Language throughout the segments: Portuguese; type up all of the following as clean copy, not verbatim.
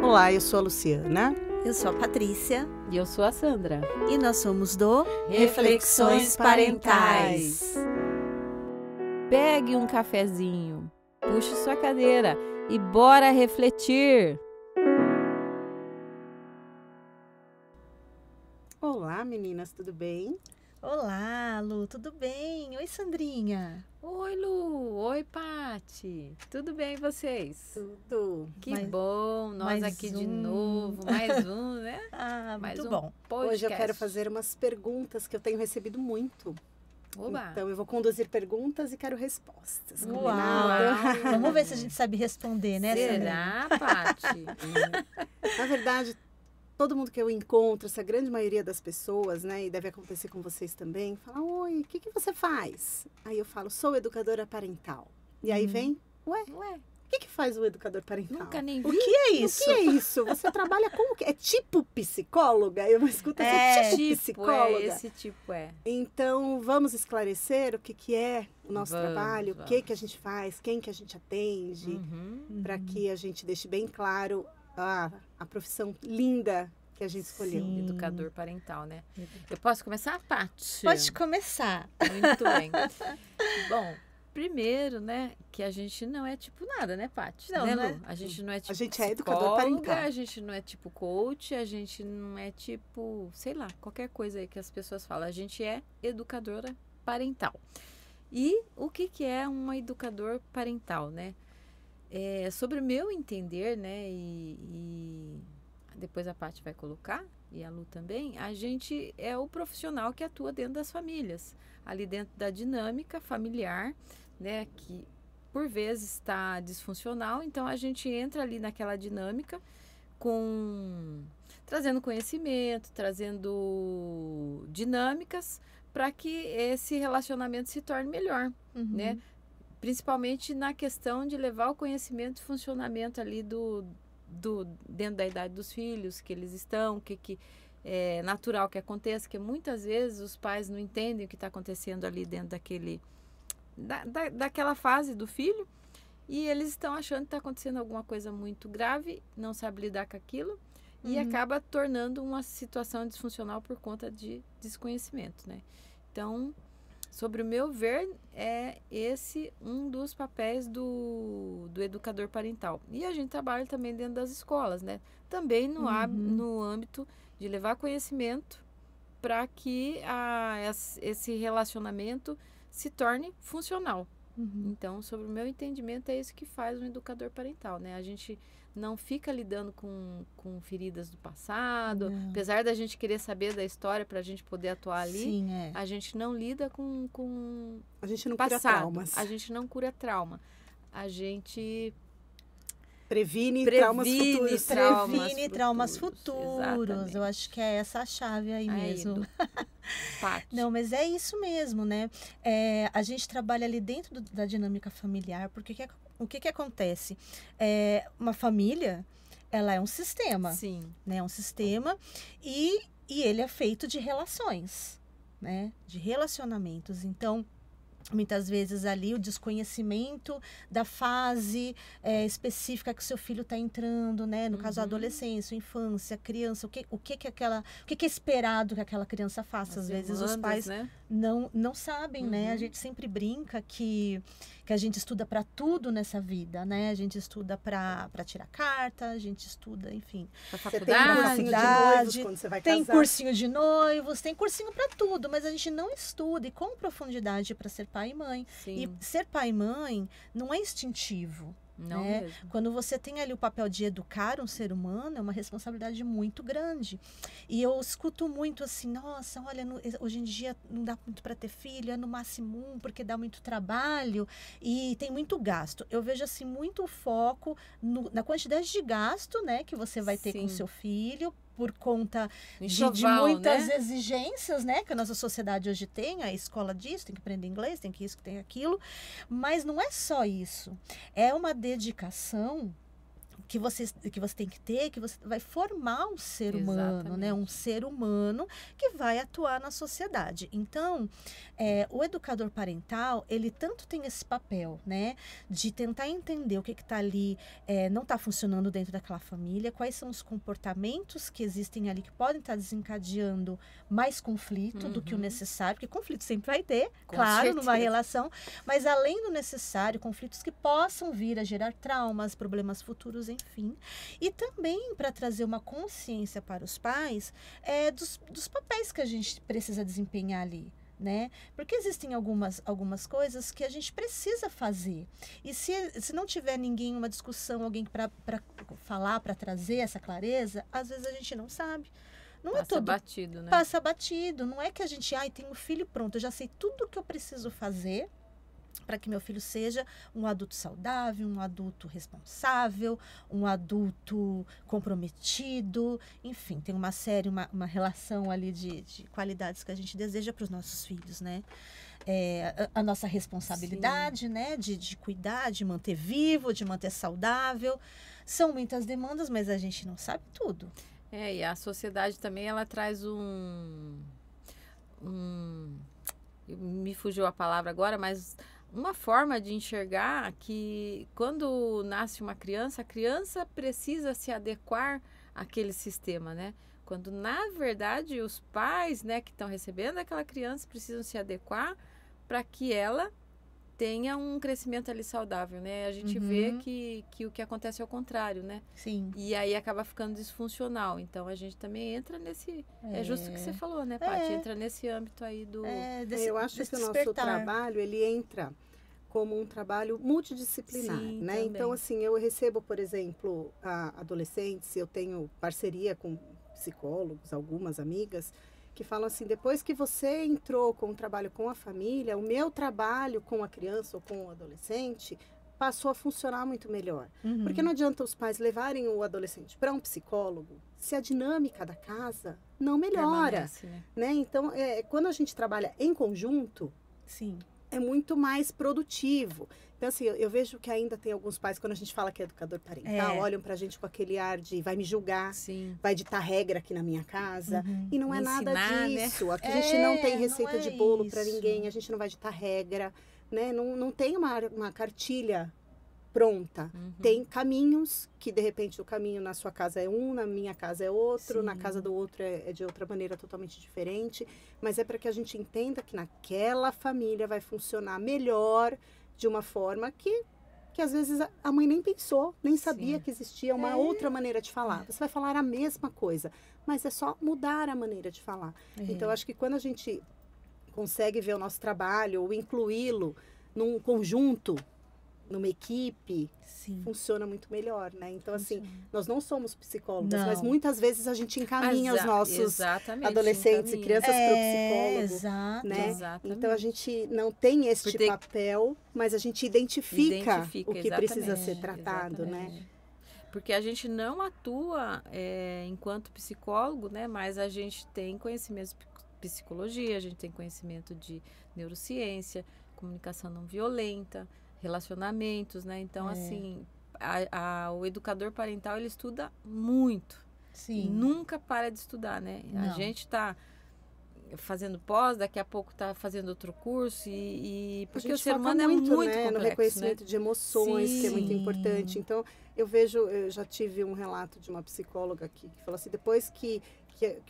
Olá, eu sou a Luciana. Eu sou a Patrícia. E eu sou a Sandra. E nós somos do Reflexões Parentais. Pegue um cafezinho, puxe sua cadeira e bora refletir. Olá, meninas, tudo bem? Olá, Lu, tudo bem? Oi, Sandrinha. Oi, Lu. Oi, Pati. Tudo bem, vocês? Tudo. Que bom, nós aqui de novo. Mais um, né? Mais muito bom. Podcast. Hoje eu quero fazer umas perguntas que eu tenho recebido muito. Oba. Então, eu vou conduzir perguntas e quero respostas. Uau! Vamos ver se a gente sabe responder, né, Será, Pati? Na verdade, todo mundo que eu encontro, essa grande maioria das pessoas, né, e deve acontecer com vocês também, fala, oi, o que você faz? Aí eu falo, sou educadora parental. E aí vem, ué, o que faz o educador parental? Nunca nem vi. O que é isso? O que é isso? Você trabalha com o quê? É tipo psicóloga? Eu escuto assim, tipo psicóloga. Esse tipo é. Então, vamos esclarecer o que é o nosso trabalho, vamos. o que a gente faz, quem que a gente atende, para que a gente deixe bem claro a profissão linda que a gente escolheu. Sim. Educador parental, né? Eu posso começar, Paty? Pode começar. Muito bem. Bom, primeiro, né, que a gente não é tipo nada, né, Paty? Não, né, não é. Lu? A gente não é tipo A gente é educador parental. A gente não é tipo coach, a gente não é tipo, sei lá, qualquer coisa aí que as pessoas falam. A gente é educadora parental. E o que é um educador parental, né? Sobre o meu entender, né, e depois a Paty vai colocar, e a Lu também, a gente é o profissional que atua dentro das famílias, ali dentro da dinâmica familiar, né, que por vezes está disfuncional, então a gente entra ali naquela dinâmica trazendo conhecimento, trazendo dinâmicas para que esse relacionamento se torne melhor, né? Principalmente na questão de levar o conhecimento e funcionamento ali dentro da idade dos filhos, que eles estão, que é natural que aconteça, que muitas vezes os pais não entendem o que está acontecendo ali dentro daquela fase do filho, e eles estão achando que está acontecendo alguma coisa muito grave, não sabe lidar com aquilo, e acaba tornando uma situação disfuncional por conta de desconhecimento, né? Então, sobre o meu ver, é esse um dos papéis do educador parental. E a gente trabalha também dentro das escolas, né? Também no âmbito de levar conhecimento para que esse relacionamento se torne funcional. Então, sobre o meu entendimento, é isso que faz um educador parental, né? A gente não fica lidando com feridas do passado, apesar da gente querer saber da história para a gente poder atuar ali. Sim, a gente não lida com A gente não passado. cura traumas. A gente não cura trauma. A gente previne traumas futuros. Previne traumas futuros. Exatamente. Eu acho que é essa a chave aí mesmo. Não, mas é isso mesmo, né? A gente trabalha ali dentro da dinâmica familiar, porque o que acontece? Uma família, ela é um sistema. Sim. Né? É um sistema e ele é feito de relações, né? De relacionamentos. Então, muitas vezes ali o desconhecimento da fase específica que o seu filho está entrando, né? No caso, a adolescência, a infância, a criança, o que é esperado que aquela criança faça. Às vezes os pais, né, não sabem, né? A gente sempre brinca que a gente estuda para tudo nessa vida, né? A gente estuda para tirar carta, a gente estuda, enfim. Você tem cursinho de noivos quando você vai casar. Tem cursinho de noivos, tem cursinho para tudo, mas a gente não estuda e com profundidade para ser pai e mãe. Sim. E ser pai e mãe não é instintivo. Não né? mesmo. Quando você tem ali o papel de educar um ser humano, é uma responsabilidade muito grande. E eu escuto muito assim, nossa, olha, hoje em dia não dá muito para ter filho, é no máximo um, porque dá muito trabalho e tem muito gasto. Eu vejo assim muito foco na quantidade de gasto, né, que você vai ter com o seu filho, por conta de muitas exigências, né, que a nossa sociedade hoje tem, a escola diz, tem que aprender inglês, tem que isso, tem aquilo, mas não é só isso, é uma dedicação que você tem que ter, que você vai formar um ser humano, né? Um ser humano que vai atuar na sociedade. Então, o educador parental, ele tanto tem esse papel, né? De tentar entender o que está ali, não está funcionando dentro daquela família, quais são os comportamentos que existem ali que podem estar desencadeando mais conflito do que o necessário, porque conflito sempre vai ter, claro, numa relação, mas além do necessário, conflitos que possam vir a gerar traumas, problemas futuros, enfim. E também para trazer uma consciência para os pais dos papéis que a gente precisa desempenhar ali. Né? Porque existem algumas coisas que a gente precisa fazer. E se não tiver ninguém, uma discussão, alguém para falar, para trazer essa clareza, às vezes a gente não sabe. Não passa é tudo batido, né? Passa batido. Não é que a gente, tenho um filho pronto, eu já sei tudo o que eu preciso fazer para que meu filho seja um adulto saudável, um adulto responsável, um adulto comprometido, enfim, tem uma série, uma relação ali de qualidades que a gente deseja para os nossos filhos, né? A nossa responsabilidade, né? De cuidar, de manter vivo, de manter saudável. São muitas demandas, mas a gente não sabe tudo. E a sociedade também, ela traz me fugiu a palavra agora, mas uma forma de enxergar que quando nasce uma criança, a criança precisa se adequar àquele sistema, né? Quando, na verdade, os pais, né, que estão recebendo aquela criança precisam se adequar para que ela tenha um crescimento ali saudável, né? A gente vê que o que acontece é o contrário, né? Sim. E aí acaba ficando disfuncional. Então, a gente também entra nesse... É justo o que você falou, né, Paty? Entra nesse âmbito aí do... Eu acho que o nosso trabalho, ele entra como um trabalho multidisciplinar, Sim, né? também. Então, assim, eu recebo, por exemplo, adolescentes, eu tenho parceria com psicólogos, algumas amigas, que falam assim, depois que você entrou com o trabalho com a família, o meu trabalho com a criança ou com o adolescente passou a funcionar muito melhor. Porque não adianta os pais levarem o adolescente para um psicólogo se a dinâmica da casa não melhora. Permanece, né? Então, quando a gente trabalha em conjunto, Sim. é muito mais produtivo. Então, assim, eu vejo que ainda tem alguns pais, quando a gente fala que é educador parental, olham pra gente com aquele ar de vai me julgar, vai ditar regra aqui na minha casa. E não é nada disso. Né? Aqui a gente não tem receita de bolo para ninguém, a gente não vai ditar regra, né? Não tem uma cartilha pronta. Tem caminhos que, de repente, o caminho na sua casa é um, na minha casa é outro, na casa do outro é de outra maneira totalmente diferente. Mas é para que a gente entenda que naquela família vai funcionar melhor de uma forma que às vezes a mãe nem pensou, nem sabia que existia uma outra maneira de falar. Você vai falar a mesma coisa, mas é só mudar a maneira de falar. Então, acho que quando a gente consegue ver o nosso trabalho ou incluí-lo num conjunto, numa equipe, funciona muito melhor, né? Então, assim, nós não somos psicólogas, mas muitas vezes a gente encaminha os nossos adolescentes e crianças para o psicólogo, né? Exatamente. Então, a gente não tem este papel, mas a gente identifica o que precisa ser tratado, né? Porque a gente não atua enquanto psicólogo, né? Mas a gente tem conhecimento de psicologia, a gente tem conhecimento de neurociência, comunicação não violenta, relacionamentos, né? Então, assim, o educador parental, ele estuda muito. Sim. Nunca para de estudar, né? Não. A gente está fazendo pós, daqui a pouco está fazendo outro curso porque o ser humano é muito complexo, no reconhecimento, né? de emoções, que é muito importante. Então, eu já tive um relato de uma psicóloga aqui que falou assim, depois que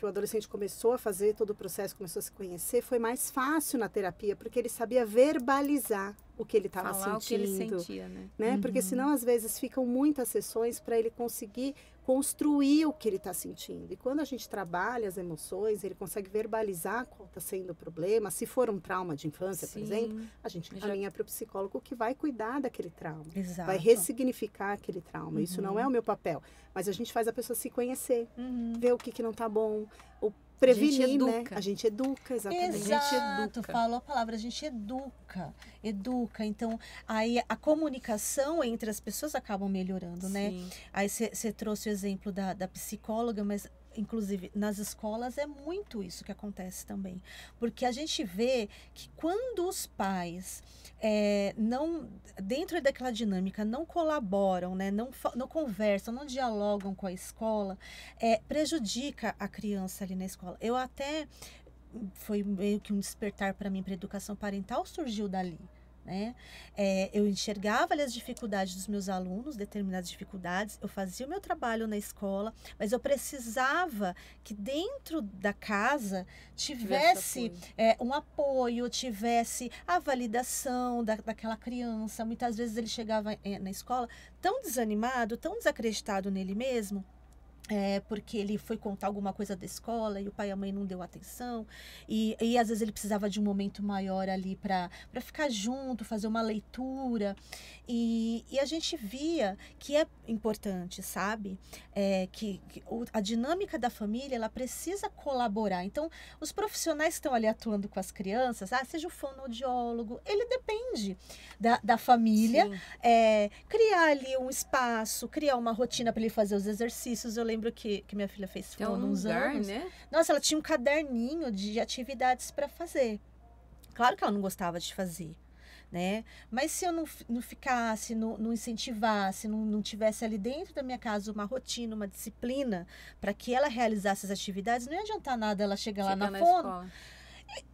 o adolescente começou a fazer todo o processo, começou a se conhecer, foi mais fácil na terapia, porque ele sabia verbalizar o que ele estava sentindo. O que ele sentia, né? Porque senão, às vezes, ficam muitas sessões para ele conseguir construir o que ele está sentindo. E quando a gente trabalha as emoções, ele consegue verbalizar qual está sendo o problema. Se for um trauma de infância, por exemplo, a gente encaminha para o psicólogo que vai cuidar daquele trauma. Exato. Vai ressignificar aquele trauma. Isso não é o meu papel. Mas a gente faz a pessoa se conhecer, ver o que não está bom, prevenir, né? A gente educa, exatamente. Exato, falou a palavra, a gente educa. Então, aí a comunicação entre as pessoas acabam melhorando, né? Aí você trouxe o exemplo da psicóloga, mas inclusive nas escolas, é muito isso que acontece também. Porque a gente vê que quando os pais não, dentro daquela dinâmica, não colaboram, né, não conversam, não dialogam com a escola, prejudica a criança ali na escola. Eu até, foi meio que um despertar para mim para educação parental, surgiu dali. Né? Eu enxergava ali as dificuldades dos meus alunos, determinadas dificuldades, eu fazia o meu trabalho na escola, mas eu precisava que dentro da casa tivesse um apoio, tivesse a validação daquela criança. Muitas vezes ele chegava na escola tão desanimado, tão desacreditado nele mesmo, porque ele foi contar alguma coisa da escola e o pai e a mãe não deu atenção, e às vezes ele precisava de um momento maior ali para ficar junto, fazer uma leitura, e a gente via que é importante, sabe? A dinâmica da família, ela precisa colaborar. Então, os profissionais que estão ali atuando com as crianças, seja o fonoaudiólogo, ele depende da família, criar ali um espaço, criar uma rotina para ele fazer os exercícios. Eu lembro que minha filha fez fono uns anos. Né? Nossa, ela tinha um caderninho de atividades para fazer. Claro que ela não gostava de fazer, né? Mas se eu não ficasse, não incentivasse, não tivesse ali dentro da minha casa uma rotina, uma disciplina para que ela realizasse as atividades, não ia adiantar nada ela chegar lá na fono.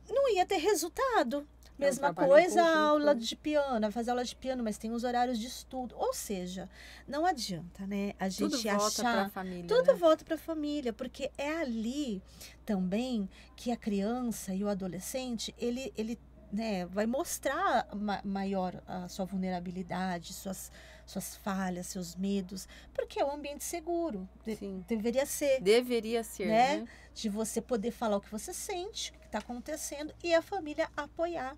Não ia ter resultado. Mesma coisa, a aula de piano, fazer aula de piano, mas tem os horários de estudo. Ou seja, não adianta, né? A gente tudo volta para a família. Tudo volta para a família, porque é ali também que a criança e o adolescente, ele né, vai mostrar maior a sua vulnerabilidade, suas falhas, seus medos, porque é um ambiente seguro. Deveria ser. Deveria ser, né? De você poder falar o que você sente, o que está acontecendo, e a família apoiar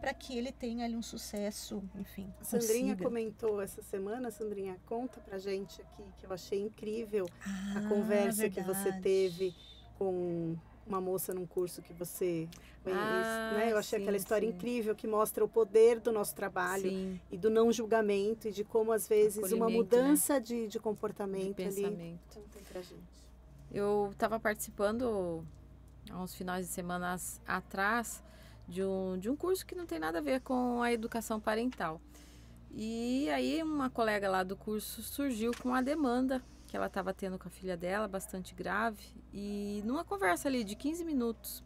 para que ele tenha ali um sucesso, enfim. A Sandrinha comentou essa semana, Sandrinha, conta pra gente aqui, que eu achei incrível a conversa que você teve com uma moça num curso que você fez, né? Eu achei aquela história incrível que mostra o poder do nosso trabalho e do não julgamento e de como às vezes uma mudança, né? de comportamento, de pensamento ali. Conta pra gente. Eu estava participando há uns finais de semana atrás de um curso que não tem nada a ver com a educação parental. E aí uma colega lá do curso surgiu com uma demanda que ela estava tendo com a filha dela, bastante grave, e numa conversa ali de 15 minutos,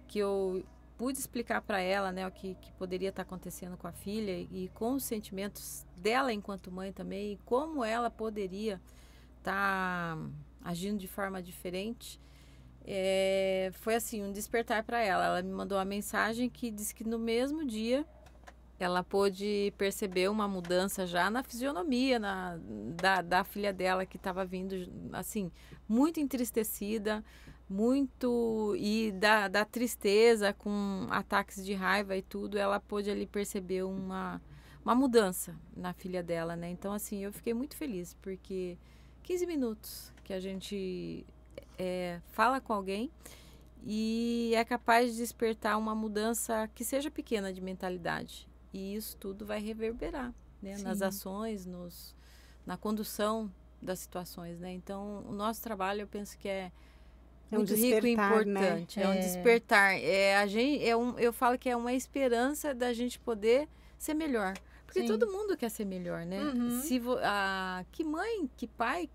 que eu pude explicar para ela, né, o que poderia estar acontecendo com a filha e com os sentimentos dela enquanto mãe também, e como ela poderia estar agindo de forma diferente, foi assim, um despertar para ela. Ela me mandou uma mensagem que disse que no mesmo dia ela pôde perceber uma mudança já na fisionomia da filha dela, que estava vindo, assim, muito entristecida, e da tristeza, com ataques de raiva e tudo. Ela pôde ali perceber uma mudança na filha dela, né? Então, assim, eu fiquei muito feliz, porque 15 minutos que a gente fala com alguém e é capaz de despertar uma mudança que seja pequena de mentalidade. E isso tudo vai reverberar, né? Nas ações, na condução das situações, né? Então, o nosso trabalho, eu penso que é muito rico e importante. Né? É um despertar. Eu falo que é uma esperança da gente poder ser melhor. Porque todo mundo quer ser melhor, né? Uhum. Que mãe, que pai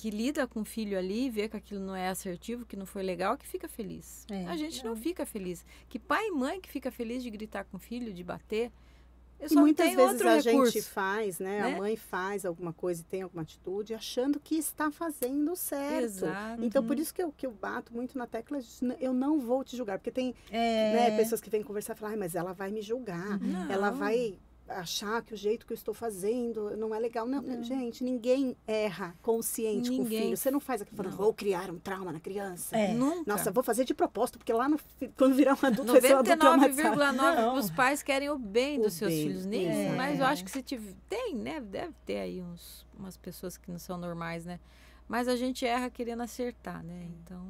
que lida com o filho ali, vê que aquilo não é assertivo, que não foi legal, que fica feliz. A gente não fica feliz. Que pai e mãe que fica feliz de gritar com o filho, de bater, e muitas vezes a gente faz, né? A mãe faz alguma coisa e tem alguma atitude achando que está fazendo certo. Exato. Então, por isso que eu bato muito na tecla, eu não vou te julgar. Porque tem né, pessoas que vêm conversar e falar, mas ela vai me julgar, ela vai achar que o jeito que eu estou fazendo não é legal. Não, gente, ninguém erra consciente com o filho. Você não faz aquilo falando, vou criar um trauma na criança. Nunca. Nossa, vou fazer de propósito, porque lá quando virar um adulto, vai ser um adulto traumatizado. 99,9% dos pais querem o bem dos seus filhos. Mas eu acho que se tem, né? Deve ter aí umas pessoas que não são normais, né? Mas a gente erra querendo acertar, né? Então,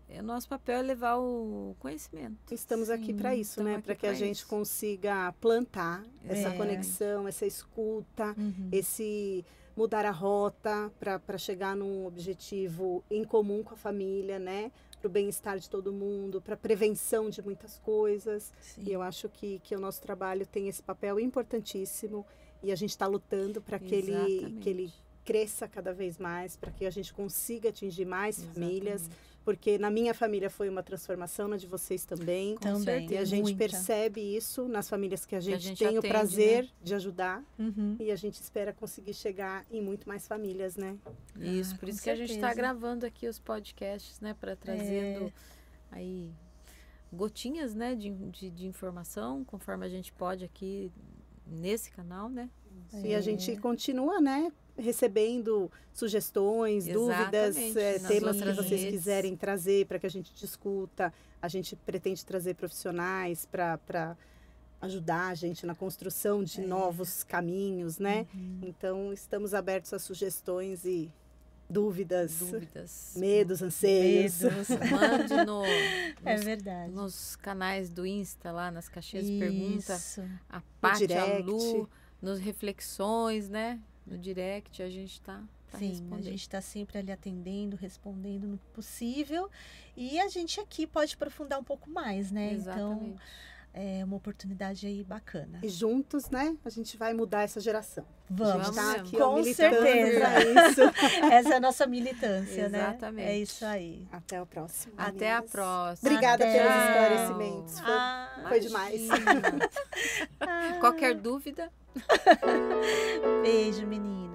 o nosso papel é levar o conhecimento. Estamos aqui para isso, estamos né? aqui Para que a pra gente isso. consiga plantar essa É. conexão, essa escuta, Uhum. esse mudar a rota para chegar num objetivo em comum com a família, né? Para o bem-estar de todo mundo, para a prevenção de muitas coisas. Sim. E eu acho que o nosso trabalho tem esse papel importantíssimo e a gente está lutando para que ele cresça cada vez mais, para que a gente consiga atingir mais famílias, Exatamente. porque na minha família foi uma transformação, na de vocês também. Com Também. certeza. E a gente Muita. percebe isso nas famílias que a gente gente tem o atende, prazer de ajudar. Uhum. E a gente espera conseguir chegar em muito mais famílias, né? Isso, Ah, por com isso que a gente está certeza. gravando aqui os podcasts, né? Para trazendo aí gotinhas, né? De informação, conforme a gente pode aqui nesse canal, né? E a gente continua, né? Recebendo sugestões, dúvidas, Exatamente, nas temas que outras vocês redes. quiserem trazer para que a gente discuta. A gente pretende trazer profissionais para ajudar a gente na construção de novos caminhos, né? Então, estamos abertos a sugestões e dúvidas, medos, anseios. Medos. Mande É verdade. nos canais do Insta, lá nas caixinhas de pergunta. Isso. A Paty, a direct. Lu, nos reflexões, né? No direct, a gente tá Sim, a respondendo. gente está sempre ali atendendo, respondendo no possível. E a gente aqui pode aprofundar um pouco mais, né? Exatamente. Então, é uma oportunidade aí bacana. E juntos, né? A gente vai mudar essa geração. A Vamos, gente tá mesmo. aqui, ó, com militando certeza. pra isso. Essa é a nossa militância, né? Exatamente. É isso aí. Até o próximo. Até a meninas. próxima. Obrigada Até. pelos Tchau. esclarecimentos. Foi demais. Imagina. Qualquer dúvida, Beijo, menina.